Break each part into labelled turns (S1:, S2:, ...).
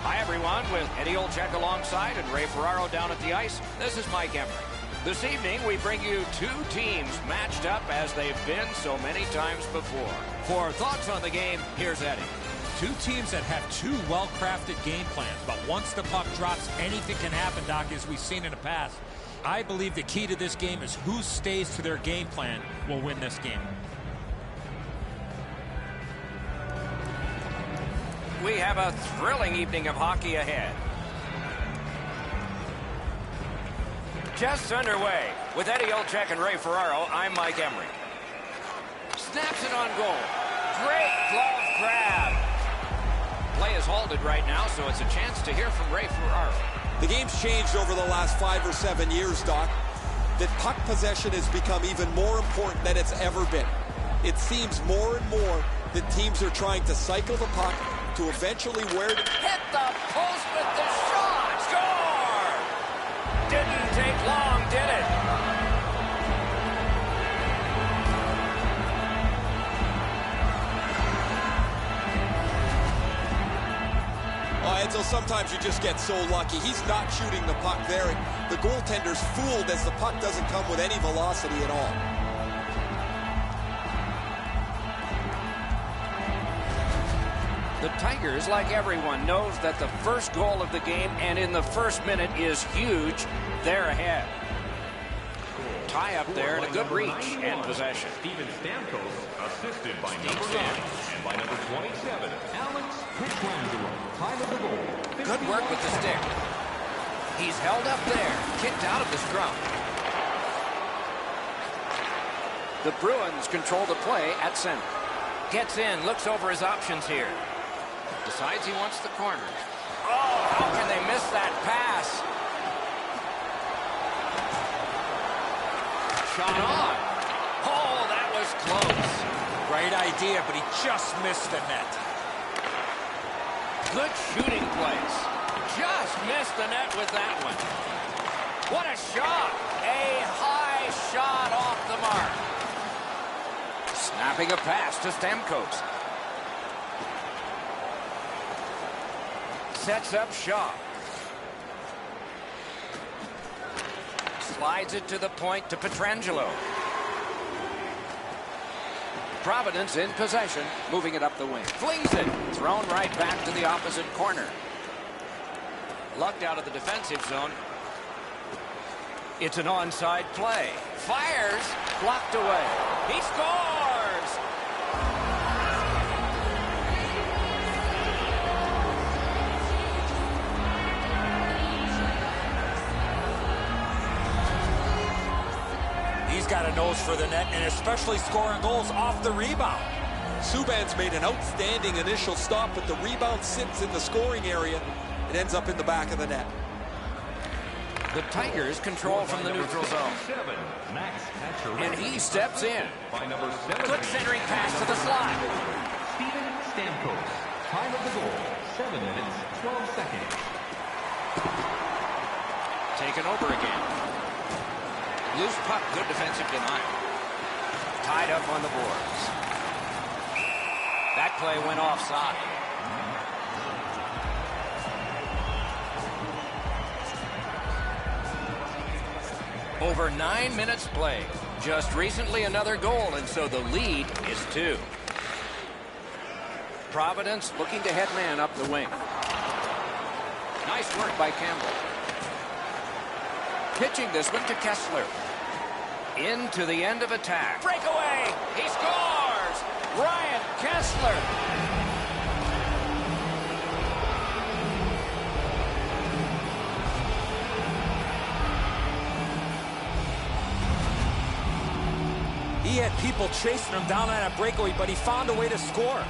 S1: Hi, everyone, with Eddie Olczyk alongside and Ray Ferraro down at the ice. This is Mike Emery. This evening, we bring you two teams matched up as they've been so many times before. For thoughts on the game, here's Eddie.
S2: Two teams that have two well-crafted game plans, but once the puck drops, anything can happen, Doc, as we've seen in the past. I believe the key to this game is who stays to their game plan will win this game.
S1: We have a thrilling evening of hockey ahead. Just underway. With Eddie Olczyk and Ray Ferraro, I'm Mike Emery. Snaps it on goal. Great glove grab. Play is halted right now, so it's a chance to hear from Ray Ferraro.
S3: The game's changed over the last 5 or 7 years, Doc. That puck possession has become even more important than it's ever been. It seems more and more that teams are trying to cycle the puck to eventually where...
S1: Hit the post with the shot! Score! Didn't take long, did it?
S3: Oh, Edzo, sometimes you just get so lucky. He's not shooting the puck there. The goaltender's fooled as the puck doesn't come with any velocity at all.
S1: The Tigers, like everyone, knows that the first goal of the game and in the first minute is huge. They're ahead. Tie up there and a good reach and possession.
S4: Steven Stamkos, assisted by number 9 and by number 27, Alex Pietrangelo. Time of the goal.
S1: Good work with the stick. He's held up there, kicked out of the scrum. The Bruins control the play at center. Gets in, looks over his options here. Decides he wants the corner. Oh, how can they miss that pass? Shot on. Oh, that was close.
S2: Great idea, but he just missed the net.
S1: Good shooting place. Just missed the net with that one. What a shot. A high shot off the mark. Snapping a pass to Stamkos. Sets up Shaw. Slides it to the point to Pietrangelo. Providence in possession, moving it up the wing. Flings it, thrown right back to the opposite corner. Lucked out of the defensive zone. It's an onside play. Fires, blocked away. He scores!
S2: Got a nose for the net, and especially scoring goals off the rebound.
S3: Subban's made an outstanding initial stop, but the rebound sits in the scoring area. It ends up in the back of the net.
S1: The Tigers control from the neutral zone. And he steps in. Good centering pass to the slot.
S4: Steven Stamkos. Time of the goal, 7 minutes, 12 seconds.
S1: Taken over again. Loose puck, good defensive denial. Tied up on the boards. That play went offside. Over 9 minutes played. Just recently another goal, and so the lead is 2. Providence looking to head man up the wing. Nice work by Campbell. Pitching this one to Kessler. Into the end of attack. Breakaway! He scores! Ryan Kessler!
S2: He had people chasing him down on that breakaway, but he found a way to score.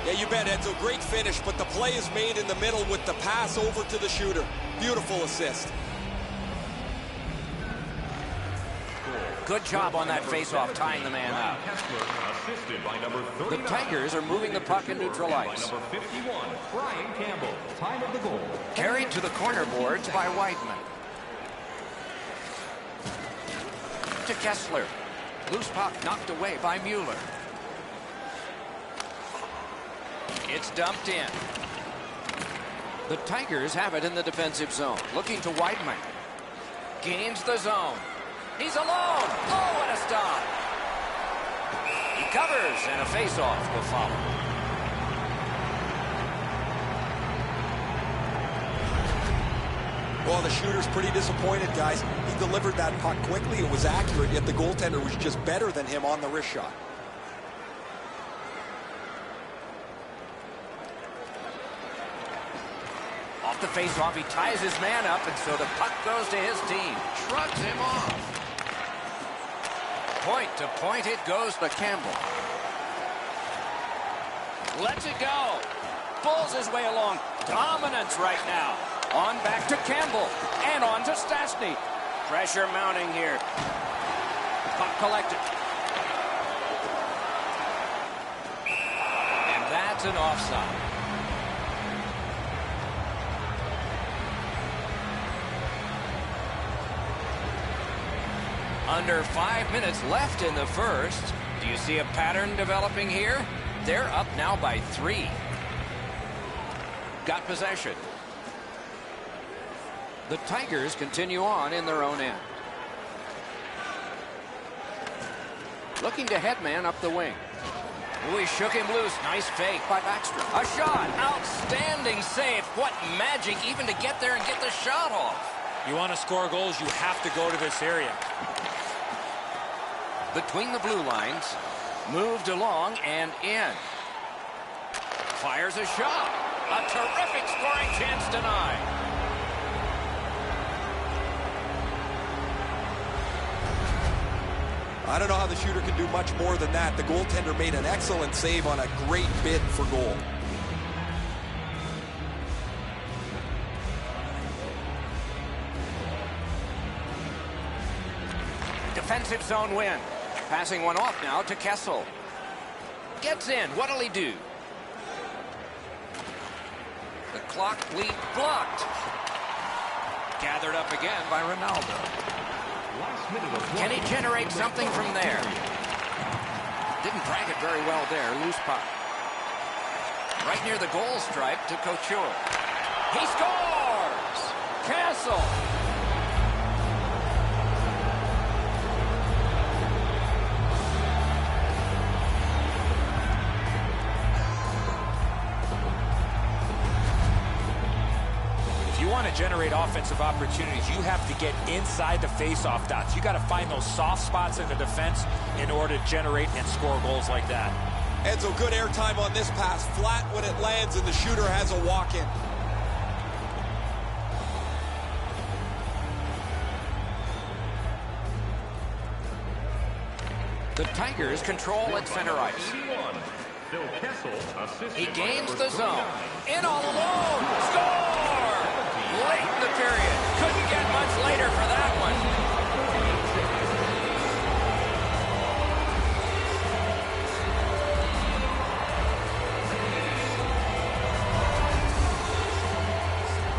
S3: Yeah, you bet, Edzo. Great finish, but the play is made in the middle with the pass over to the shooter. Beautiful assist.
S1: Good job on that faceoff, tying the man out. The Tigers are moving the puck in neutral ice.
S4: Number 51, Brian Campbell. Time of the goal.
S1: Carried to the corner boards by Weidman. To Kessler. Loose puck knocked away by Mueller. It's dumped in. The Tigers have it in the defensive zone. Looking to Weidman. Gains the zone. He's alone. Oh, what a stop. He covers, and a face-off will follow.
S3: Well, the shooter's pretty disappointed, guys. He delivered that puck quickly. It was accurate, yet the goaltender was just better than him on the wrist shot.
S1: Off the face-off, he ties his man up, and so the puck goes to his team. Shrugs him off. Point to point, it goes to Campbell. Lets it go. Pulls his way along. Dominance right now. On back to Campbell. And on to Stastny. Pressure mounting here. Puck collected. And that's an offside. Under 5 minutes left in the first. Do you see a pattern developing here? They're up now by 3. Got possession. The Tigers continue on in their own end. Looking to headman up the wing. Ooh, he shook him loose. Nice fake by Backstrom. A shot. Outstanding save. What magic even to get there and get the shot off.
S2: You want to score goals, you have to go to this area.
S1: Between the blue lines. Moved along and in. Fires a shot. A terrific scoring chance denied.
S3: I don't know how the shooter can do much more than that. The goaltender made an excellent save on a great bid for goal.
S1: Defensive zone win. Passing one off now to Kessel. Gets in. What'll he do? The clock lead blocked. Gathered up again by Ronaldo. Can he generate something from there? Didn't drag it very well there. Loose puck. Right near the goal stripe to Couture. He scores! Kessel!
S2: To generate offensive opportunities, you have to get inside the face-off dots. You got to find those soft spots in the defense in order to generate and score goals like that.
S3: Edzo, good airtime on this pass. Flat when it lands, and the shooter has a walk-in.
S1: The Tigers control at center ice. He gains the zone. In all alone. Score! Late in the period. Couldn't get much later for that one.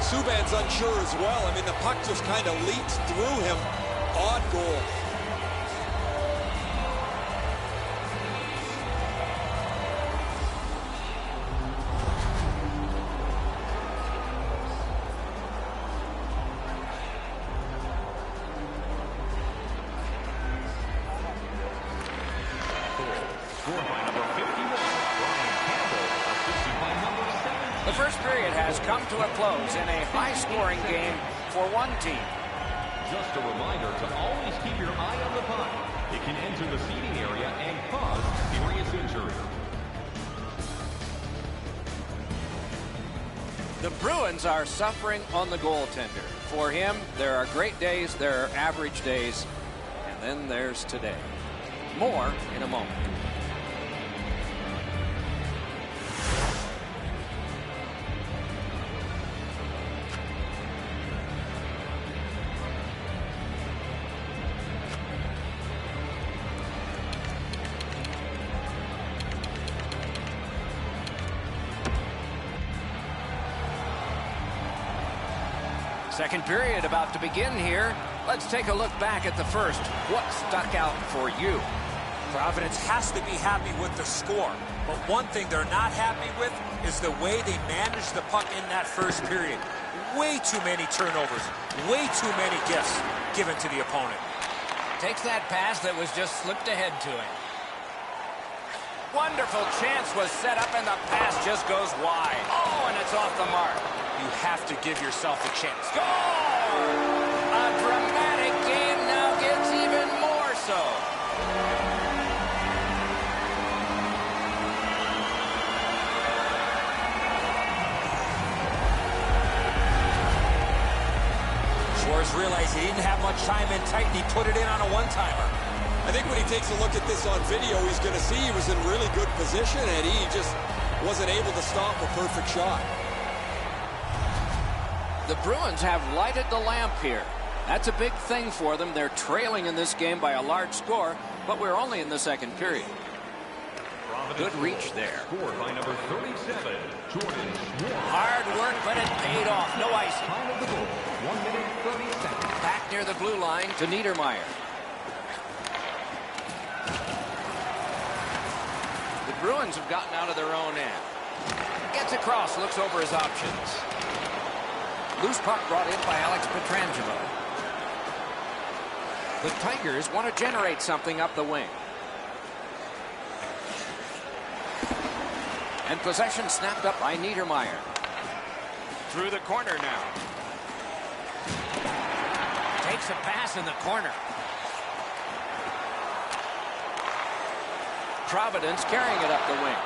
S3: Subban's unsure as well. I mean, the puck just kind of leaks through him. Odd goal.
S1: The first period has come to a close in a high-scoring game for one team.
S4: Just a reminder to always keep your eye on the puck. It can enter the seating area and cause serious injury.
S1: The Bruins are suffering on the goaltender. For him, there are great days, there are average days, and then there's today. More in a moment. Second period about to begin here. Let's take a look back at the first. What stuck out for you?
S2: Providence has to be happy with the score, but one thing they're not happy with is the way they managed the puck in that first period. Way too many turnovers, way too many gifts given to the opponent.
S1: Takes that pass that was just slipped ahead to him. Wonderful chance was set up, and the pass just goes wide. Oh, and it's off the mark.
S2: You have to give yourself a chance.
S1: Score! A dramatic game now gets even more so.
S2: Schwartz realized he didn't have much time in tight, and he put it in on a one-timer.
S3: I think when he takes a look at this on video, he's going to see he was in really good position, and he just wasn't able to stop a perfect shot.
S1: The Bruins have lighted the lamp here. That's a big thing for them. They're trailing in this game by a large score, but we're only in the second period. Good reach there.
S4: Scored by number 37, Jordan Schwartz.
S1: Hard work, but it paid off. No icing.
S4: Time of the goal, 1 minute 30 seconds.
S1: Back near the blue line to Niedermeyer. The Bruins have gotten out of their own end. Gets across, looks over his options. Loose puck brought in by Alex Pietrangelo. The Tigers want to generate something up the wing. And possession snapped up by Niedermeyer. Through the corner now. Takes a pass in the corner. Providence carrying it up the wing.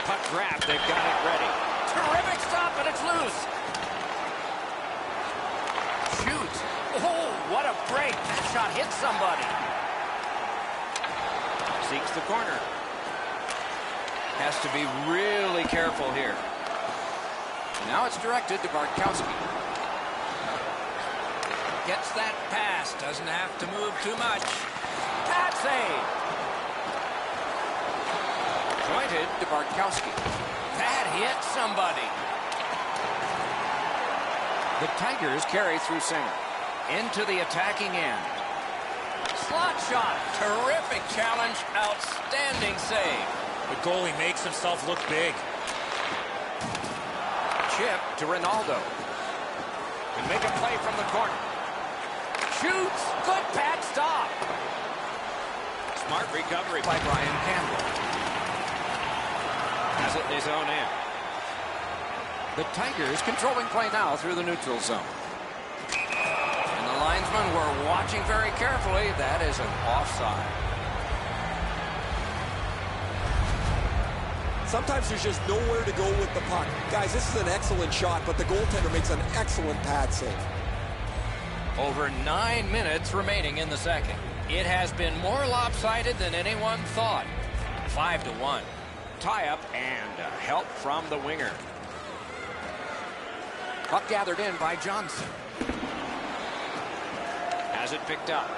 S1: Puck grab, they've got it ready. Terrific stop, but it's loose. Shoots. Oh, what a break. That shot hit somebody. Seeks the corner. Has to be really careful here. Now it's directed to Bartkowski. Gets that pass. Doesn't have to move too much. Pad save. Pointed to Bartkowski. That hit somebody. The Tigers carry through center. Into the attacking end. Slot shot. Terrific challenge. Outstanding save.
S2: The goalie makes himself look big.
S1: Chip to Ronaldo. Can make a play from the corner. Shoots. Good pad stop. Smart recovery by Brian Campbell. Has it in his own end. The Tigers controlling play now through the neutral zone. And the linesmen were watching very carefully. That is an offside.
S3: Sometimes there's just nowhere to go with the puck. Guys, this is an excellent shot, but the goaltender makes an excellent pad save.
S1: Over 9 minutes remaining in the second. It has been more lopsided than anyone thought. 5-1. Tie-up and help from the winger. Puck gathered in by Johnson. Has it picked up.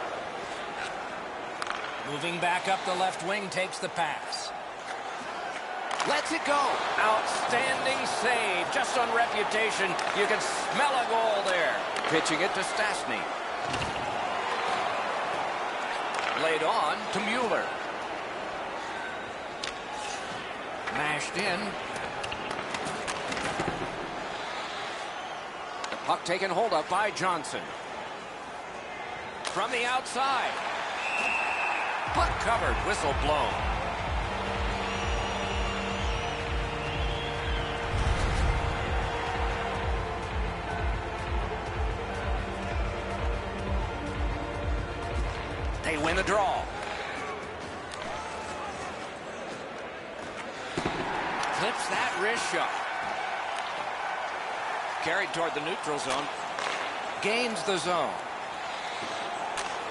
S1: Moving back up the left wing, takes the pass. Lets it go. Outstanding save. Just on reputation, you can smell a goal there. Pitching it to Stastny. Laid on to Mueller. Mashed in. The puck taken hold of by Johnson. From the outside. Puck covered. Whistle blown. They win the draw. Clips that wrist shot. Carried toward the neutral zone. Gains the zone.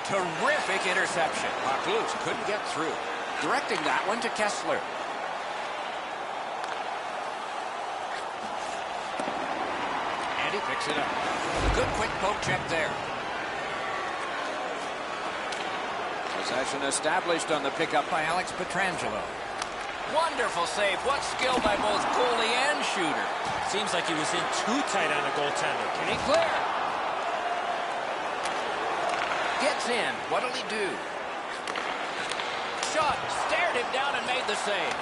S1: Terrific interception. Puck loose. Couldn't get through. Directing that one to Kessler. And he picks it up. A good quick poke check there. Possession established on the pickup by Alex Pietrangelo. Wonderful save. What skill by both goalie and shooter.
S2: Seems like he was in too tight on the goaltender.
S1: Can he clear? Gets in. What'll he do? Shot. Stared him down and made the save.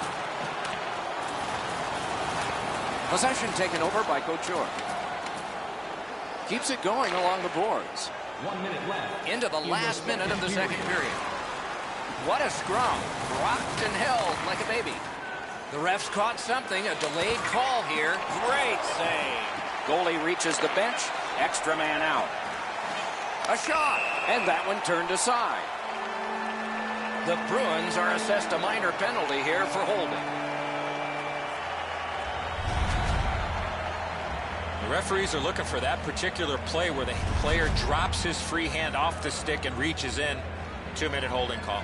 S1: Possession taken over by Couture. Keeps it going along the boards.
S4: 1 minute left.
S1: Into the last minute of the second period. What a scrum. Rocked and held like a baby. The refs caught something, a delayed call here. Great save. Goalie reaches the bench. Extra man out. A shot. And that one turned aside. The Bruins are assessed a minor penalty here for holding.
S2: The referees are looking for that particular play where the player drops his free hand off the stick and reaches in. 2-minute holding call.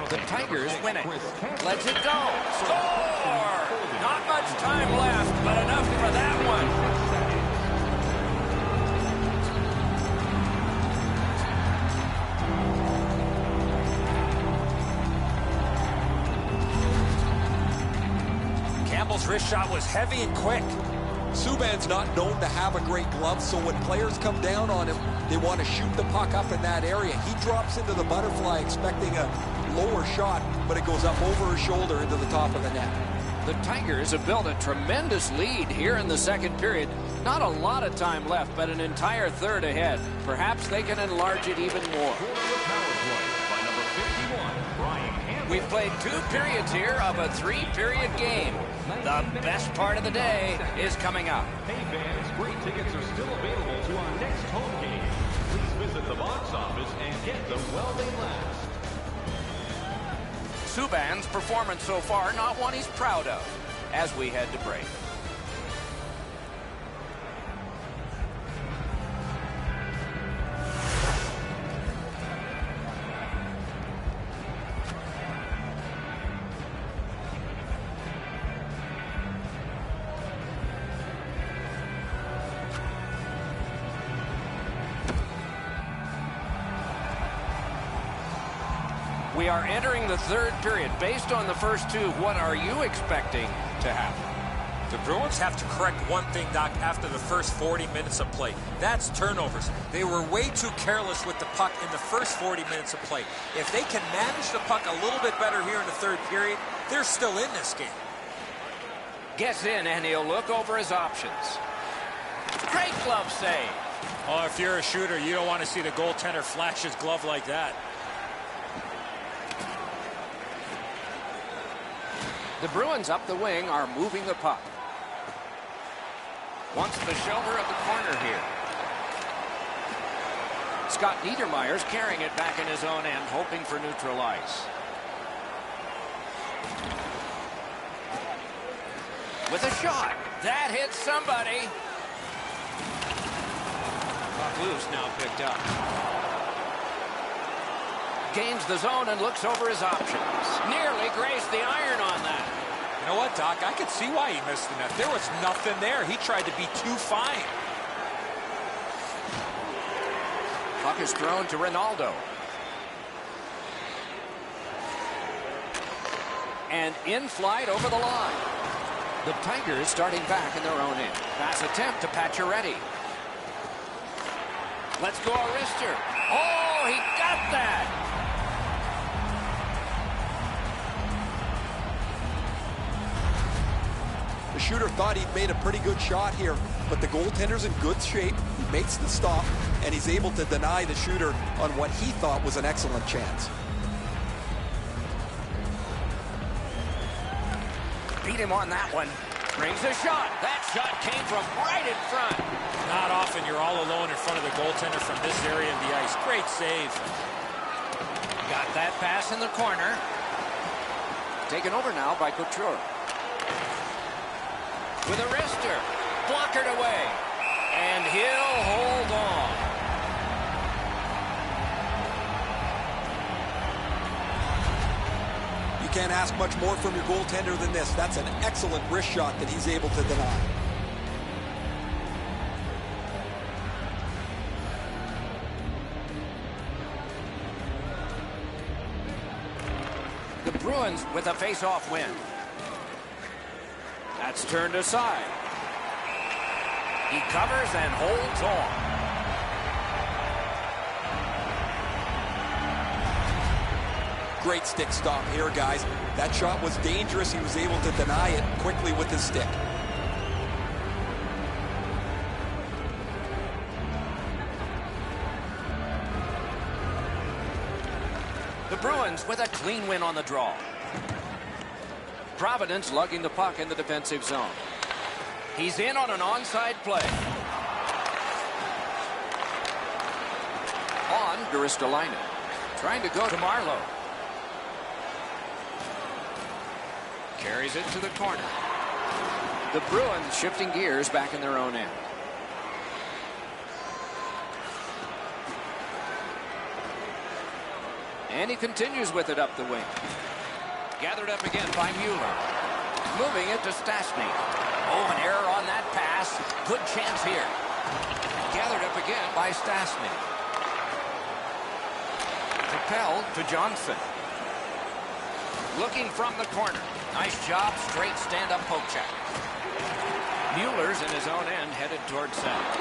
S1: The Tigers win it. Lets it go. Score! Not much time left, but enough for that one.
S2: Campbell's wrist shot was heavy and quick.
S3: Subban's not known to have a great glove, so when players come down on him, they want to shoot the puck up in that area. He drops into the butterfly expecting a lower shot, but it goes up over his shoulder into the top of the net.
S1: The Tigers have built a tremendous lead here in the second period. Not a lot of time left, but an entire third ahead. Perhaps they can enlarge it even more. We've played 2 periods here of a 3-period game. The best part of the day is coming up.
S4: Hey fans, great tickets are still available to our next home game. Please visit the box office and get them while they last.
S1: Subban's performance so far, not one he's proud of, as we head to break. We are entering the third period. Based on the first 2, what are you expecting to happen?
S2: The Bruins have to correct one thing, Doc, after the first 40 minutes of play. That's turnovers. They were way too careless with the puck in the first 40 minutes of play. If they can manage the puck a little bit better here in the third period, they're still in this game.
S1: Gets in, and he'll look over his options. Great glove save.
S2: Oh, if you're a shooter, you don't want to see the goaltender flash his glove like that.
S1: The Bruins up the wing are moving the puck. Wants the shoulder of the corner here. Scott Niedermayer's carrying it back in his own end, hoping for neutral ice. With a shot. That hits somebody. Puck loose now picked up. Gains the zone and looks over his options. Nearly grazed the iron on that.
S2: You know what, Doc? I could see why he missed the net. There was nothing there. He tried to be too fine.
S1: Puck is thrown to Ronaldo. And in flight over the line. The Tigers starting back in their own end. Pass attempt to Pacioretty. Let's go, Arister. Oh, he got that.
S3: The shooter thought he'd made a pretty good shot here, but the goaltender's in good shape. He makes the stop, and he's able to deny the shooter on what he thought was an excellent chance.
S1: Beat him on that one. Brings a shot. That shot came from right in front.
S2: Not often you're all alone in front of the goaltender from this area of the ice. Great save.
S1: Got that pass in the corner. Taken over now by Couture. With a wrister. Blockered away. And he'll hold on.
S3: You can't ask much more from your goaltender than this. That's an excellent wrist shot that he's able to deny.
S1: The Bruins with a face-off win. That's turned aside. He covers and holds on.
S3: Great stick stop here, guys. That shot was dangerous. He was able to deny it quickly with his stick.
S1: The Bruins with a clean win on the draw. Providence lugging the puck in the defensive zone. He's in on an onside play. On to Ristolainen. Trying to go to Marlowe. Carries it to the corner. The Bruins shifting gears back in their own end. And he continues with it up the wing. Gathered up again by Mueller. Moving it to Stastny. Oh, an error on that pass. Good chance here. Gathered up again by Stastny. Propelled to Johnson. Looking from the corner. Nice job. Straight stand-up poke check. Mueller's in his own end, headed towards center.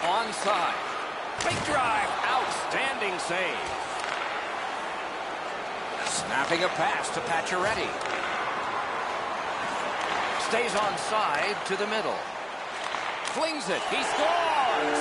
S1: Onside. Big drive. Outstanding save. Snapping a pass to Pacioretty. Stays onside to the middle. Flings it. He scores!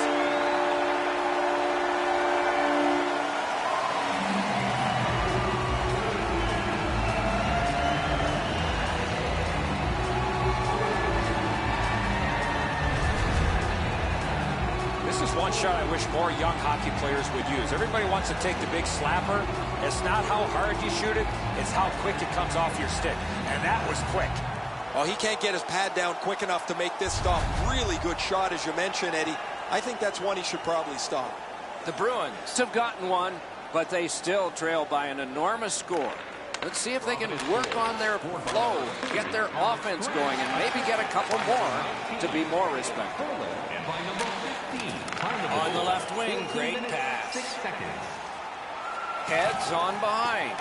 S2: This is one shot I wish more young hockey players would use. Everybody wants to take the big slapper. It's not how hard you shoot it, it's how quick it comes off your stick. And that was quick.
S3: Well, he can't get his pad down quick enough to make this stop. Really good shot, as you mentioned, Eddie. I think that's one he should probably stop.
S1: The Bruins have gotten one, but they still trail by an enormous score. Let's see if they can work on their flow, get their offense going, and maybe get a couple more to be more respectful. On the left wing, great pass. Heads on behind.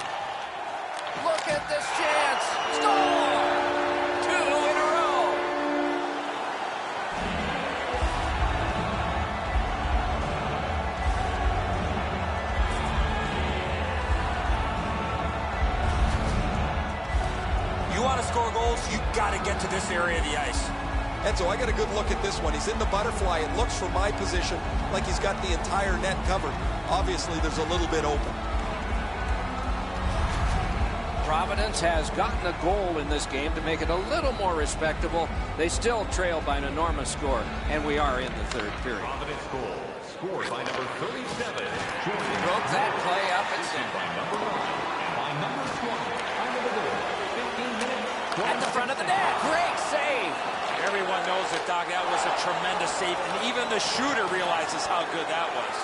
S1: Look at this chance. Score! 2 in a row.
S2: You want to score goals, you got to get to this area of the ice.
S3: Enzo, I got a good look at this one. He's in the butterfly. It looks from my position like he's got the entire net covered. Obviously, there's a little bit open.
S1: Providence has gotten a goal in this game to make it a little more respectable. They still trail by an enormous score, and we are in the third period.
S4: Providence goal, scored by number 37.
S1: Broke that play up and center.
S4: By number 9, and by number 20, under the goal, 15 minutes.
S1: At the front of the net, great save.
S2: Everyone knows that, Doc, that was a tremendous save, and even the shooter realizes how good that was.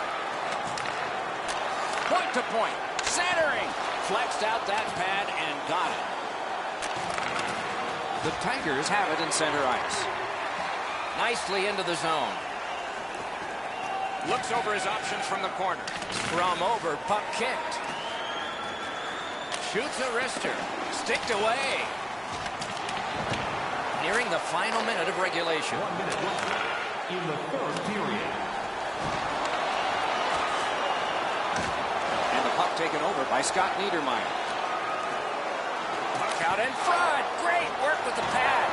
S1: Point to point, centering. Flexed out that pad and got it. The Tigers have it in center ice. Nicely into the zone. Looks over his options from the corner. From over, puck kicked. Shoots a wrister. Sticked away. Nearing the final minute of regulation.
S4: 1 minute left in the third period.
S1: And the puck taken over by Scott Niedermayer. Puck out in front. Great work with the pad.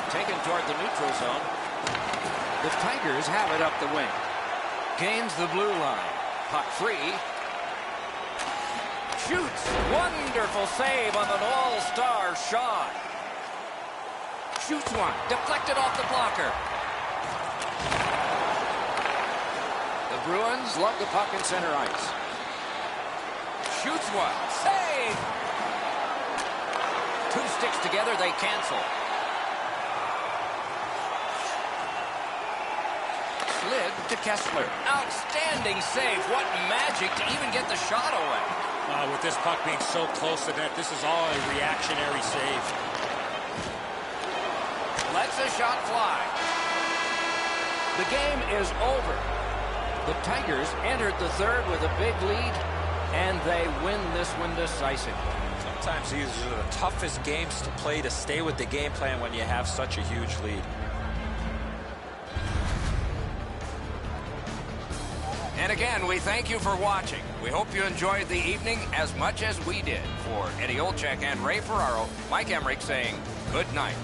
S1: Taken toward the neutral zone. The Tigers have it up the wing. Gains the blue line. Puck free. Shoots. Wonderful save on an all-star shot. Shoots one. Deflected off the blocker. The Bruins lug the puck in center ice. Shoots one. Save! 2 sticks together, they cancel. Slid to Kessler. Outstanding save. What magic to even get the shot away.
S2: With this puck being so close to net, this is all a reactionary save.
S1: Lets a shot fly. The game is over. The Tigers entered the third with a big lead, and they win this one decisively.
S2: Sometimes these are the toughest games to play, to stay with the game plan when you have such a huge lead.
S1: And again, we thank you for watching. We hope you enjoyed the evening as much as we did. For Eddie Olczyk and Ray Ferraro, Mike Emmerich saying good night.